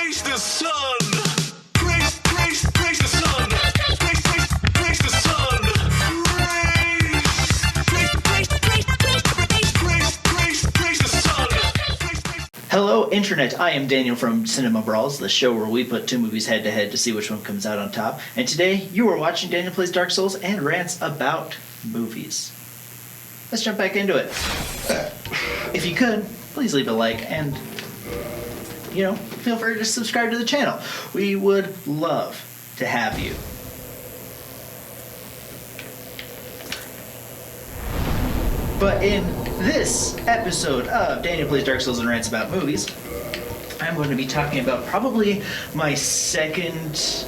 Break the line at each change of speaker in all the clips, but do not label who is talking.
Praise the sun. Praise the sun. Praise the sun. Praise the sun.
Hello, Internet. I am Daniel from Cinema Brawls, the show where we put two movies head to head to see which one comes out on top. And today, you are watching Daniel Plays Dark Souls and rants about movies. Let's jump back into it. If you could, please leave a like and, feel free to subscribe to the channel. We would love to have you. But in this episode of Daniel Plays Dark Souls and Rants About Movies, I'm going to be talking about probably my second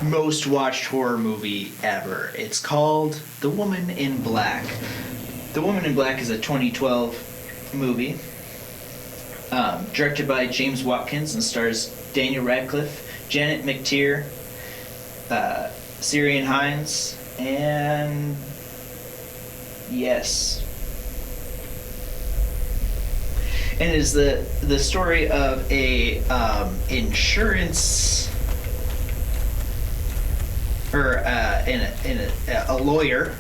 most watched horror movie ever. It's called The Woman in Black. The Woman in Black is a 2012 movie directed by James Watkins and stars Daniel Radcliffe, Janet McTeer, Syrian Hines, and yes. And it is the story of a insurance or a lawyer,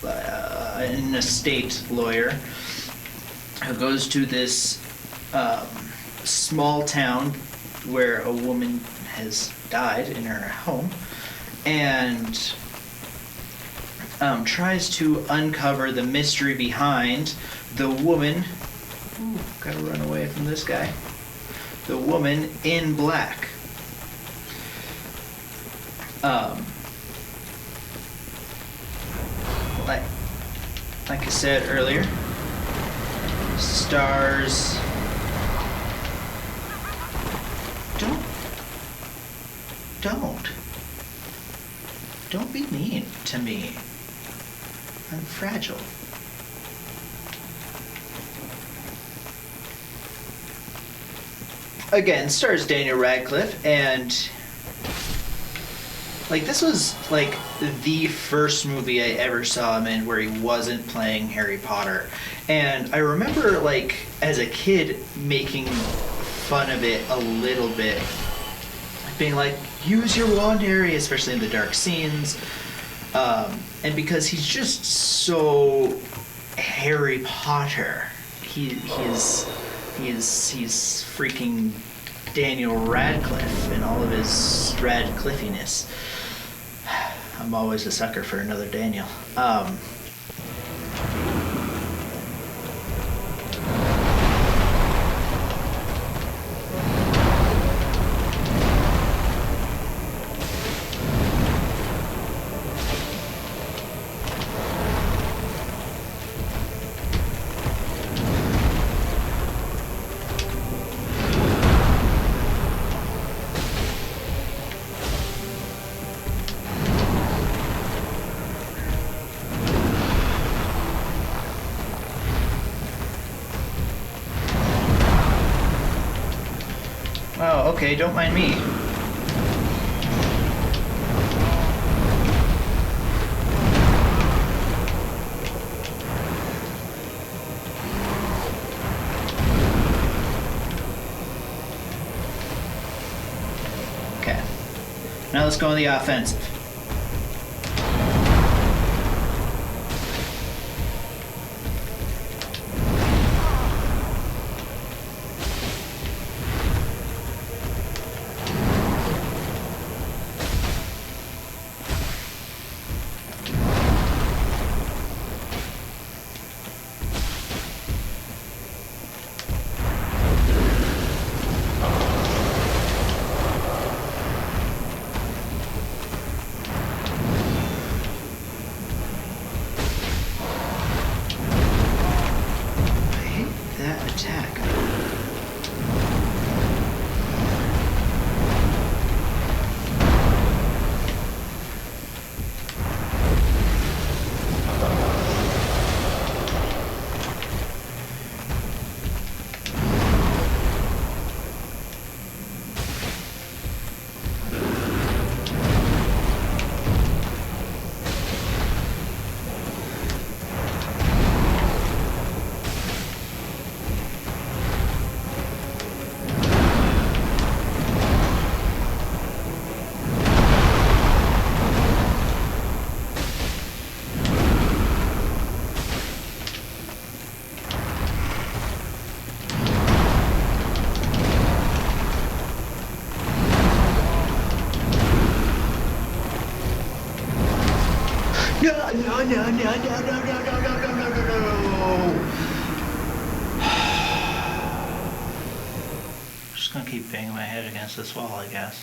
an estate lawyer, who goes to this small town where a woman has died in her home, and tries to uncover the mystery behind the woman. Ooh, gotta run away from this guy. The Woman in Black. Like I said earlier, stars. Don't be mean to me. I'm fragile. Again, stars Daniel Radcliffe, and this was the first movie I ever saw him in where he wasn't playing Harry Potter. And I remember as a kid making fun of it a little bit, being like, use your wand, Harry, especially in the dark scenes. And because he's just so Harry Potter, he's freaking Daniel Radcliffe and all of his Radcliffiness. I'm always a sucker for another Daniel. Oh, okay, don't mind me. Okay. Now let's go on the offensive. Just gonna keep banging my head against this wall, I guess.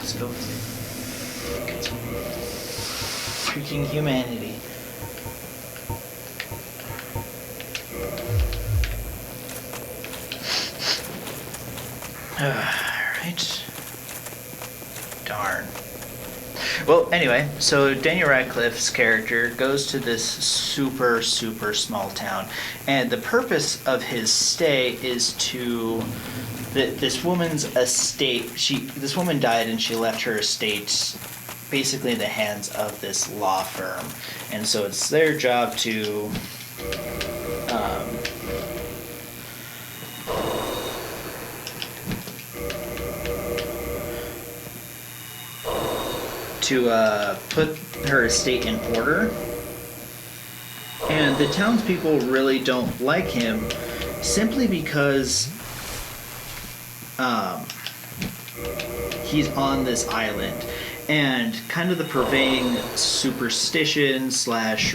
Let's go. Get some freaking humanity. Alright. Darn. Well, anyway, so Daniel Radcliffe's character goes to this super, super small town, and the purpose of his stay is to this woman's estate. This woman died, and she left her estate basically in the hands of this law firm, and so it's their job to put her estate in order. And the townspeople really don't like him simply because he's on this island. And kind of the pervading superstition /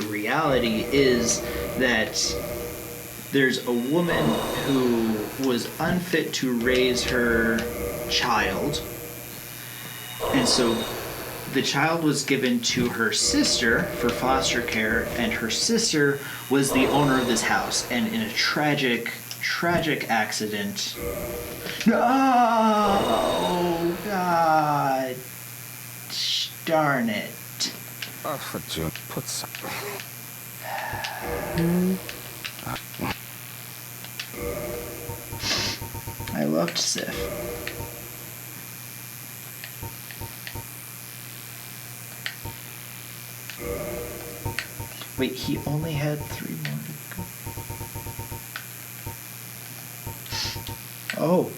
reality is that there's a woman who was unfit to raise her child. And so the child was given to her sister for foster care, and her sister was the owner of this house. And in a tragic accident... No! God. Darn it.
Oh, for June, put some...
I loved Sif. Wait, he only had 3 more to go. Oh.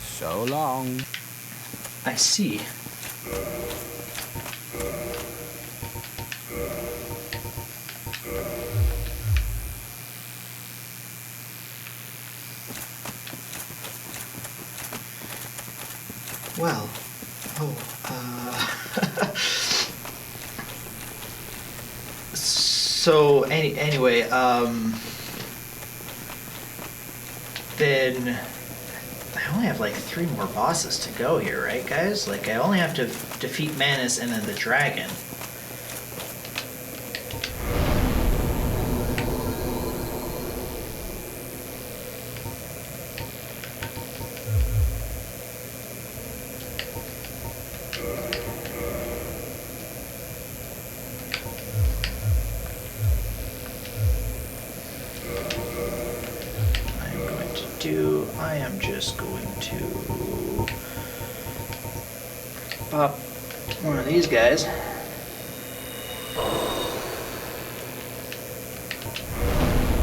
So long.
I see. Well, so anyway, then I only have like 3 more bosses to go here, right, guys? Like I only have to defeat Manus and then the dragon. I am just going to pop one of these guys.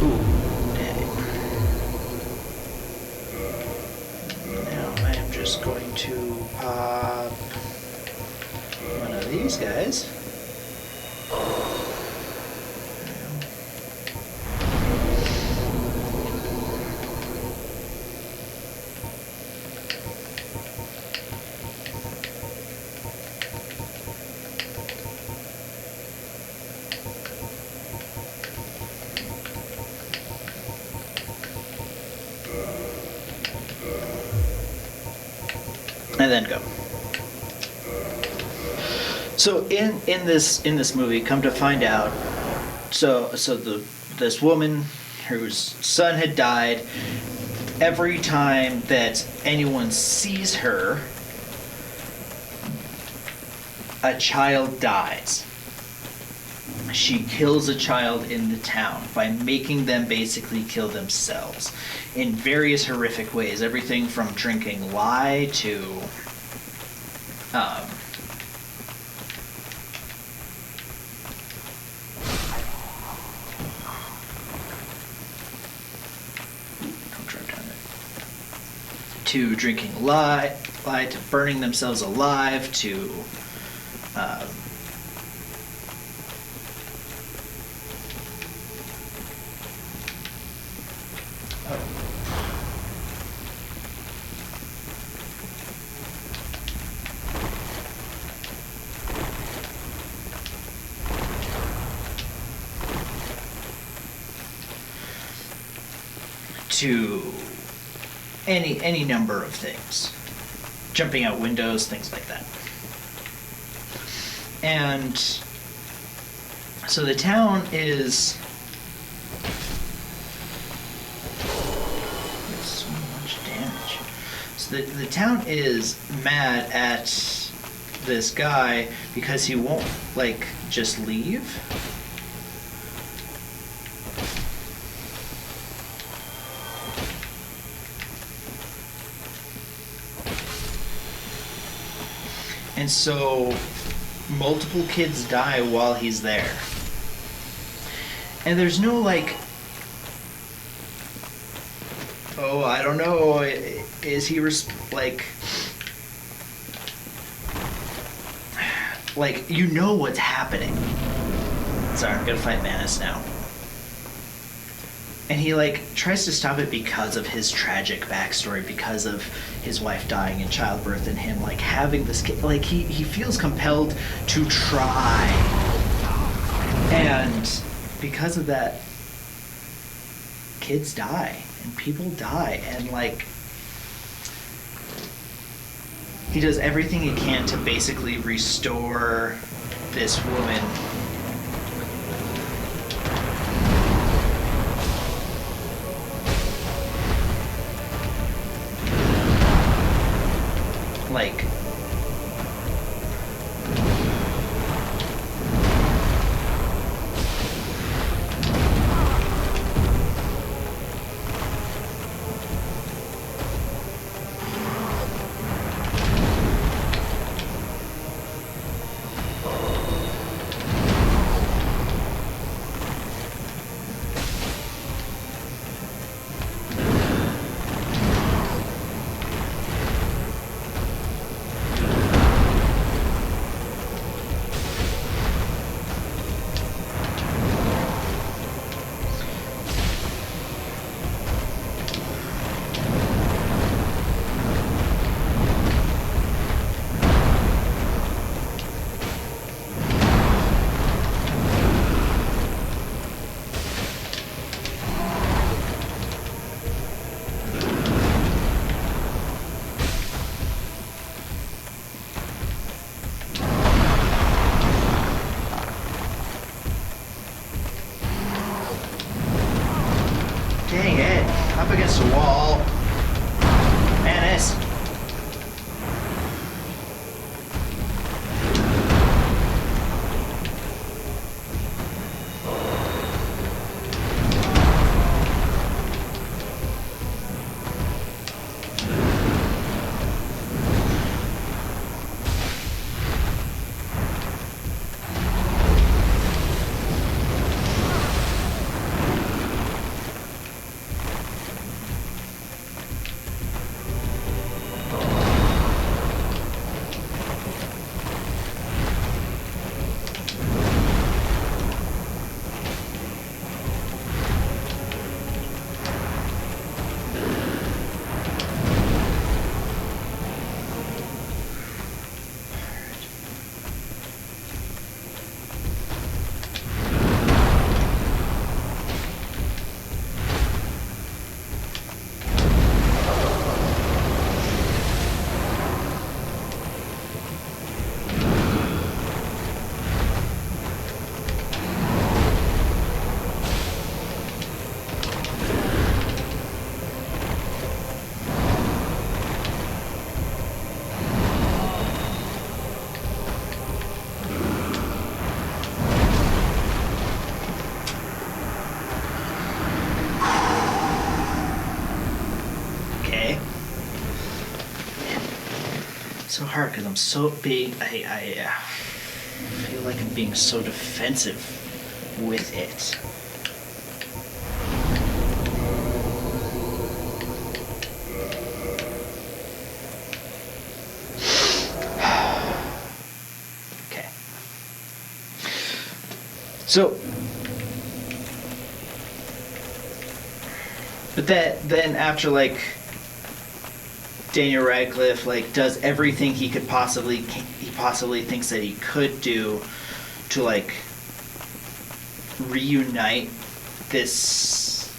Ooh, dang. Now I am just going to pop one of these guys. And then go. So in this movie, come to find out, this woman whose son had died, every time that anyone sees her, a child dies. She kills a child in the town by making them basically kill themselves in various horrific ways. Everything from drinking lye to don't drive down there. To drinking lye to burning themselves alive, to to any number of things, jumping out windows, things like that. And so the town is so much damage. So the town is mad at this guy because he won't like just leave. And so multiple kids die while he's there. And there's no like, oh, I don't know, is he like, you know what's happening. Sorry, I'm gonna fight Manus now. And he like tries to stop it because of his tragic backstory, because of his wife dying in childbirth and him like having this kid. Like he feels compelled to try. And because of that, kids die and people die, and like he does everything he can to basically restore this woman. Like dang it, up against the wall. Manus. So hard because I'm so being I feel like I'm being so defensive with it. Okay. So but then after like Daniel Radcliffe like does everything he possibly thinks that he could do to like reunite this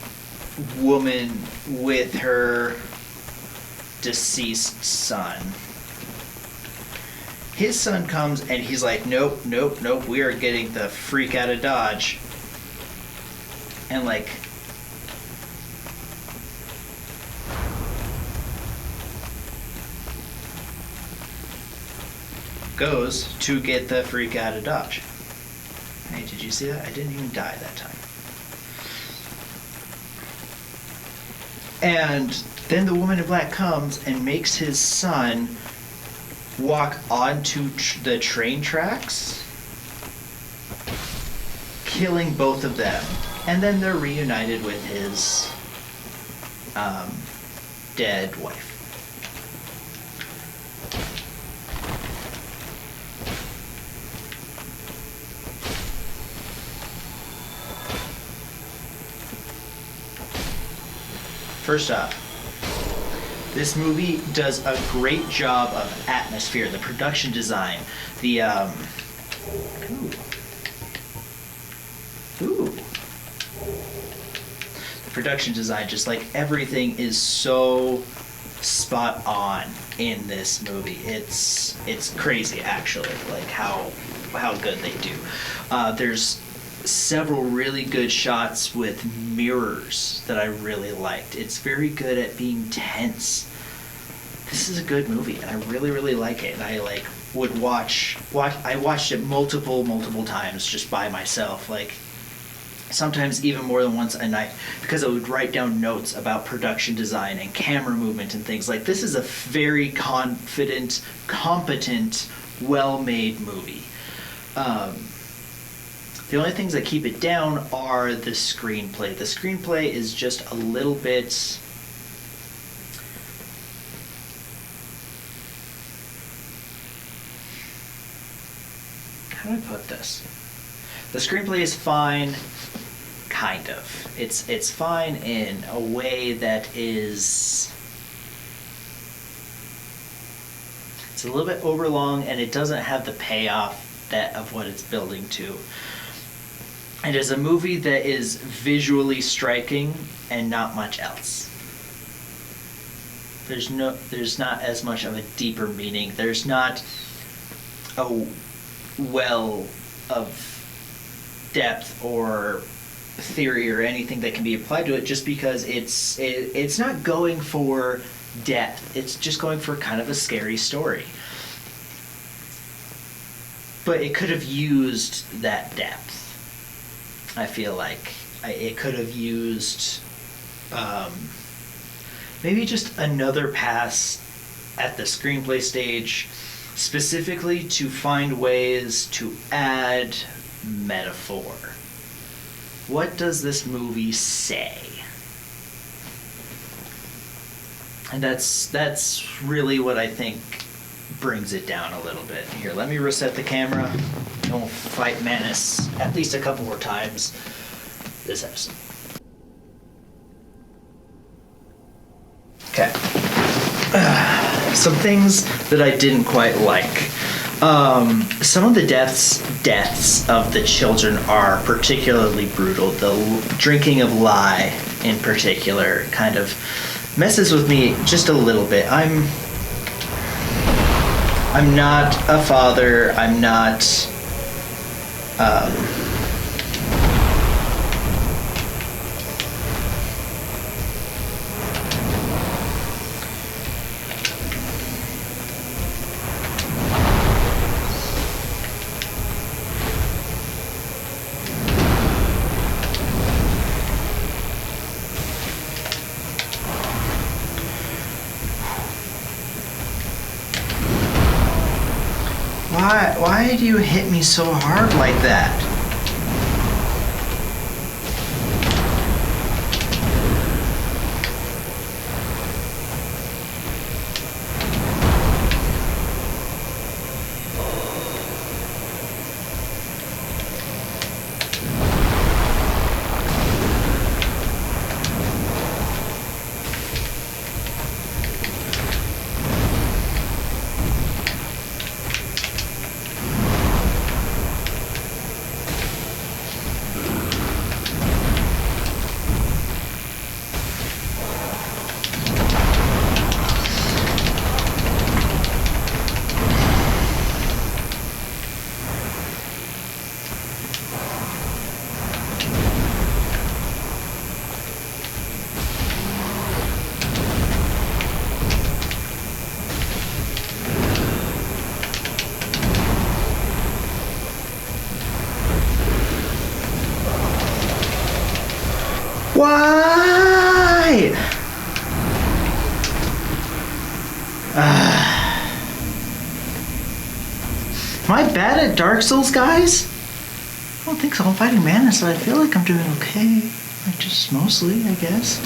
woman with her deceased son. His son comes and he's like, nope, nope, nope, we are getting the freak out of Dodge. And like, goes to get the freak out of Dodge. Hey, did you see that? I didn't even die that time. And then the woman in black comes and makes his son walk onto the train tracks, killing both of them. And then they're reunited with his dead wife. First off, this movie does a great job of atmosphere, the production design, the the production design, just like everything is so spot on in this movie. It's crazy actually, like how good they do. There's several really good shots with mirrors that I really liked. It's very good at being tense. This is a good movie and I really like it. And I like would watch I watched it multiple times just by myself, like sometimes even more than once a night, because I would write down notes about production design and camera movement and things. Like, this is a very competent, well-made movie. The only things that keep it down are the screenplay. The screenplay is just a little bit... How do I put this? The screenplay is fine, kind of. It's fine in a way that is... It's a little bit overlong, and it doesn't have the payoff of what it's building to. It is a movie that is visually striking and not much else. There's not as much of a deeper meaning. There's not a well of depth or theory or anything that can be applied to it, just because it's not going for depth. It's just going for kind of a scary story. But it could have used that depth. I feel like it could have used maybe just another pass at the screenplay stage, specifically to find ways to add metaphor. What does this movie say? And that's really what I think brings it down a little bit. Here, let me reset the camera. Don't fight Menace at least a couple more times this episode. Okay. Some things that I didn't quite like. Some of the deaths of the children are particularly brutal. The drinking of lye, in particular, kind of messes with me just a little bit. I'm not a father. I'm not. Why do you hit me so hard like that? Am I bad at Dark Souls, guys? I don't think so. I'm fighting mana, so I feel like I'm doing okay. Like, just mostly, I guess.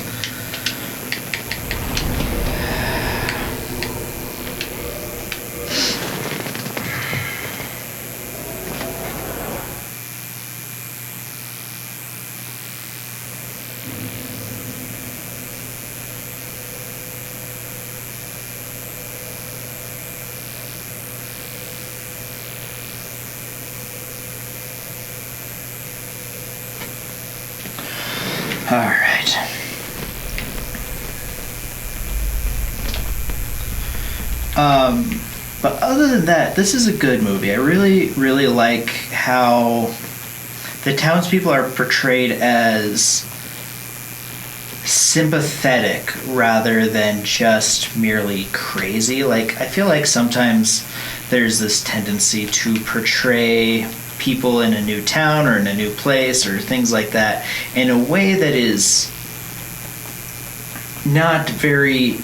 All right. But other than that, this is a good movie. I really, really like how the townspeople are portrayed as sympathetic rather than just merely crazy. Like, I feel like sometimes there's this tendency to portray people in a new town or in a new place or things like that in a way that is not very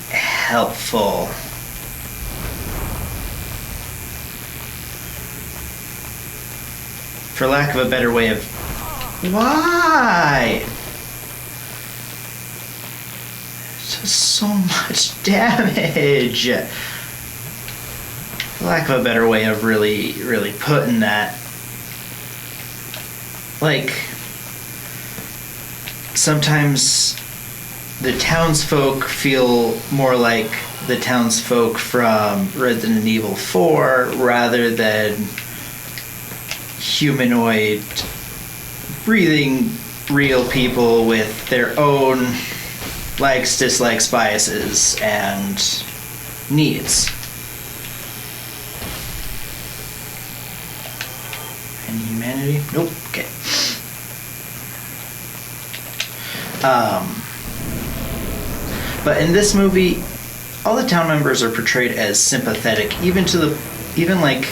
helpful. For lack of a better way of... Why? It's just so much damage. For lack of a better way of really putting that. Like, sometimes the townsfolk feel more like the townsfolk from Resident Evil 4 rather than humanoid, breathing real people with their own likes, dislikes, biases, and needs. Any humanity? Nope. Okay. But in this movie, all the town members are portrayed as sympathetic, even like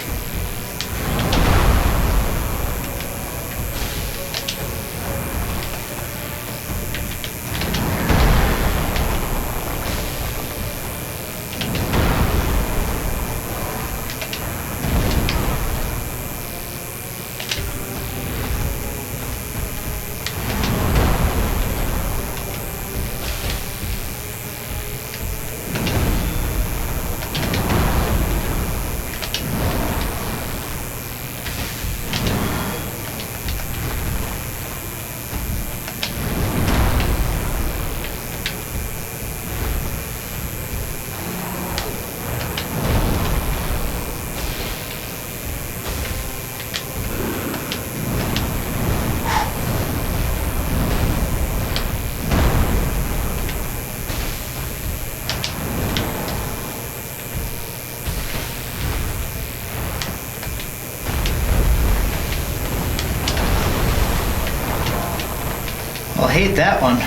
I'll hate that one.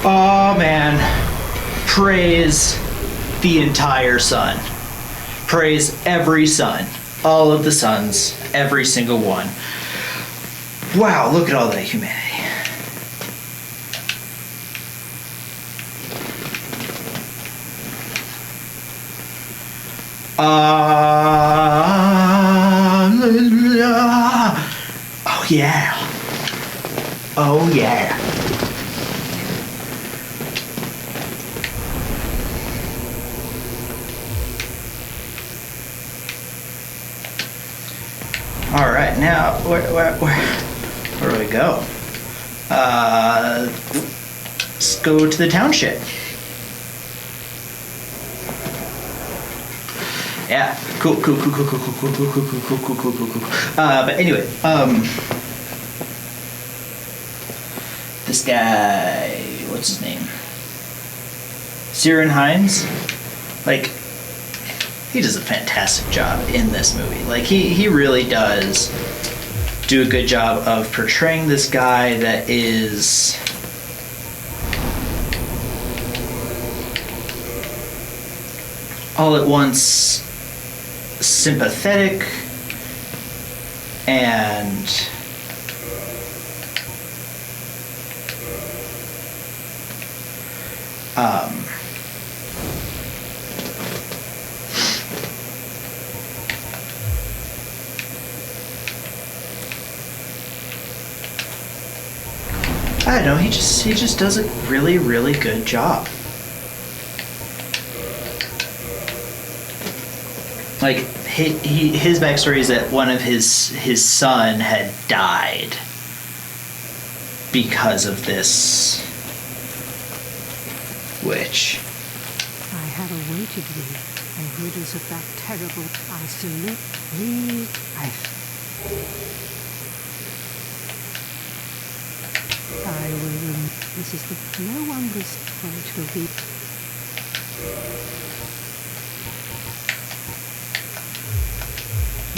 Oh man, praise the entire sun. Praise every sun. All of the suns, every single one. Wow, look at all that humanity. Oh yeah. Oh yeah. All right, now where do we go? Let's go to the township. Yeah, cool. But anyway, this guy, what's his name? Ciarán Hinds, like, he does a fantastic job in this movie. Like, he really does do a good job of portraying this guy that is all at once sympathetic and I don't know, he just does a really, really good job. Like, his backstory is that one of his son had died because of this witch.
I have awaited thee, and riddles of that terrible I salute thee. I will this is the no one was for it will be.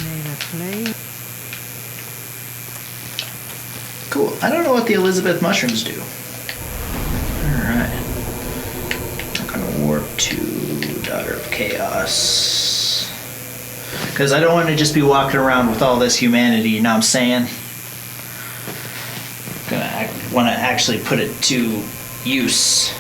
May the flame.
Cool. I don't know what the Elizabeth mushrooms do. Alright. I'm gonna warp to Daughter of Chaos. Because I don't want to just be walking around with all this humanity, you know what I'm saying? Want to actually put it to use.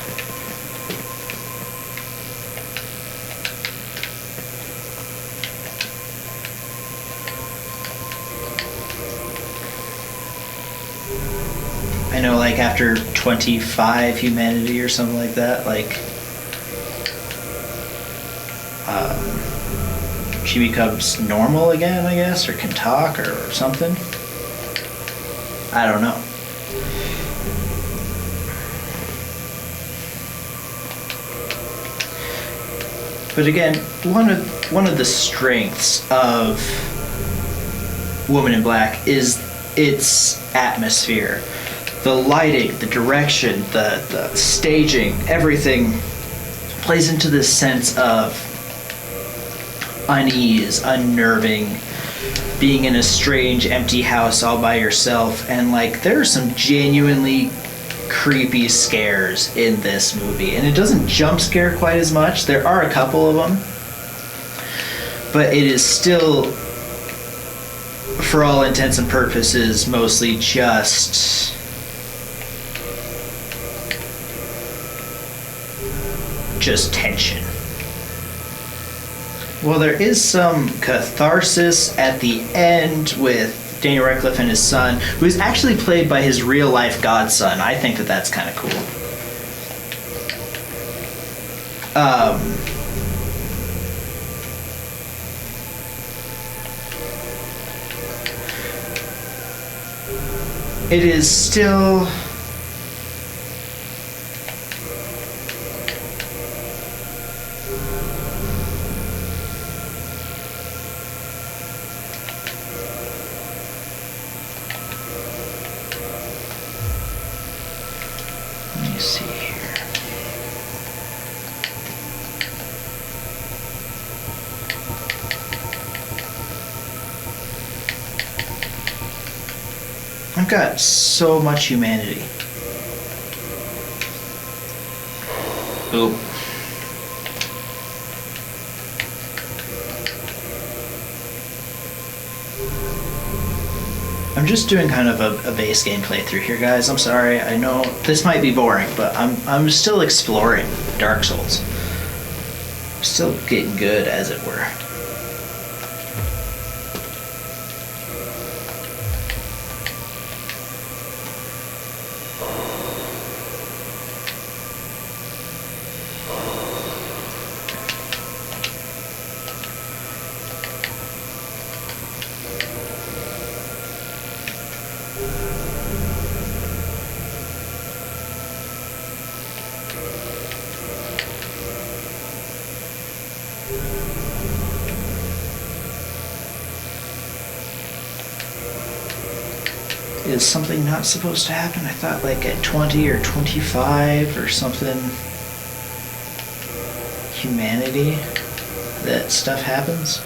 I know, like, after 25 humanity or something like that, like, she becomes normal again, I guess, or can talk or something. I don't know. But again, one of the strengths of Woman in Black is its atmosphere. The lighting, the direction, the staging, everything plays into this sense of unease, unnerving, being in a strange, empty house all by yourself. And, like, there are some genuinely creepy scares in this movie, and it doesn't jump scare quite as much. There are a couple of them, but it is still, for all intents and purposes, mostly just tension. Well, there is some catharsis at the end with Daniel Radcliffe and his son, who is actually played by his real-life godson. I think that that's kind of cool. It is still... Let me see here. I've got so much humanity. Oop. I'm just doing kind of a base game playthrough here, guys. I'm sorry. I know this might be boring, but I'm still exploring Dark Souls. Still getting good, as it were. is something not supposed to happen? I thought like at 20 or 25 or something, humanity, that stuff happens.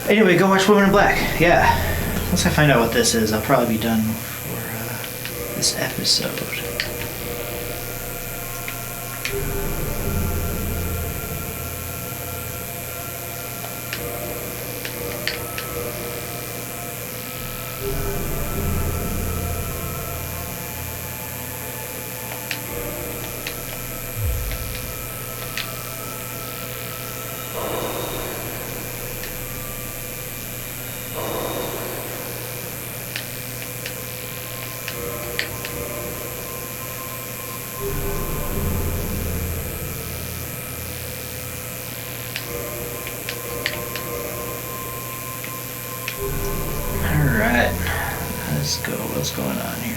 Anyway, go watch Woman in Black. Yeah. Once I find out what this is, I'll probably be done for this episode. Alright, let's go. What's going on here?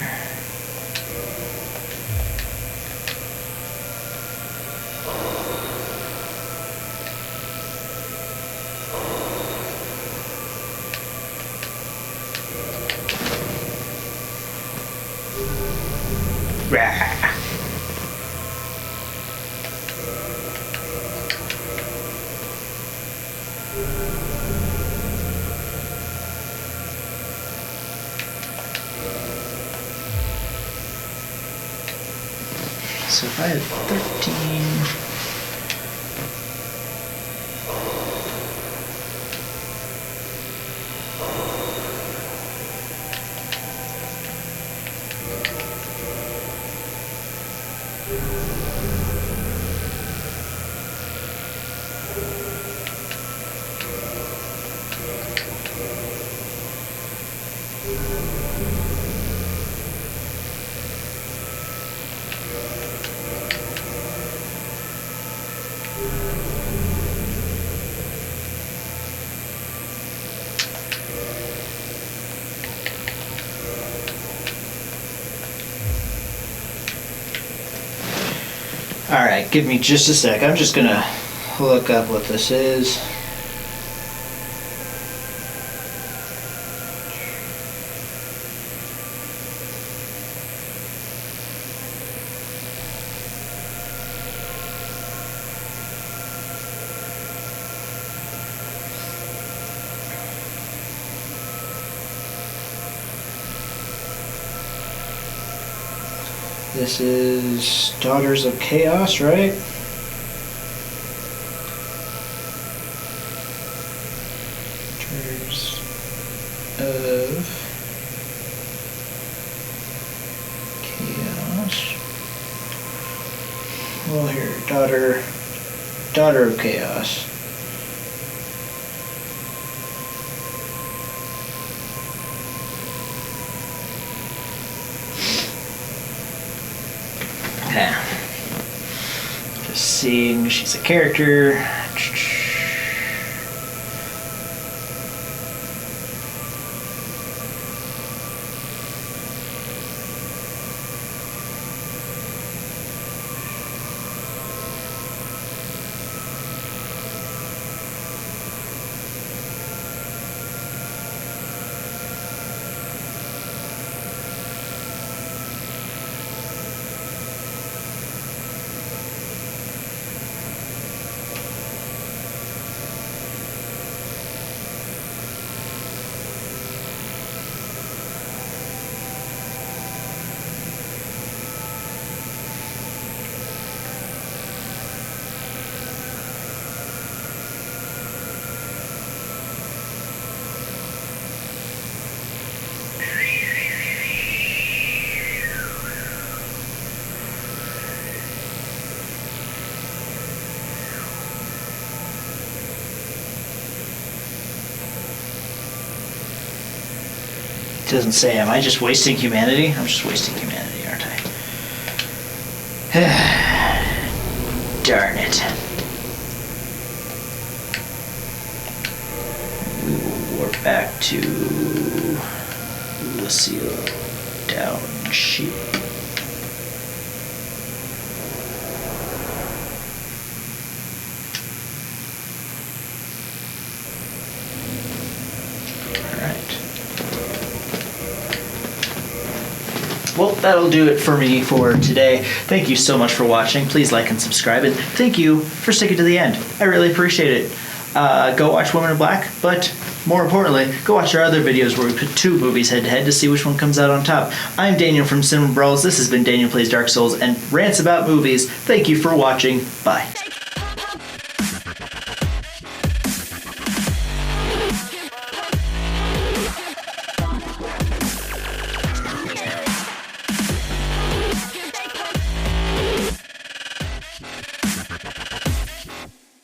Rah. So if I had 13... Alright, give me just a sec. I'm just gonna look up what this is. This is Daughters of Chaos, right? Daughters of Chaos. Well, here, Daughter of Chaos. Okay. Just seeing she's a character. It doesn't say. Am I just wasting humanity? I'm just wasting humanity, aren't I? Darn it. We will warp back to Lucille Township. Well, that'll do it for me for today. Thank you so much for watching. Please like and subscribe, and thank you for sticking to the end. I really appreciate it. Go watch Woman in Black, but more importantly, go watch our other videos where we put 2 movies head-to-head to see which one comes out on top. I'm Daniel from Cinema Brawls. This has been Daniel Plays Dark Souls and Rants About Movies. Thank you for watching. Bye.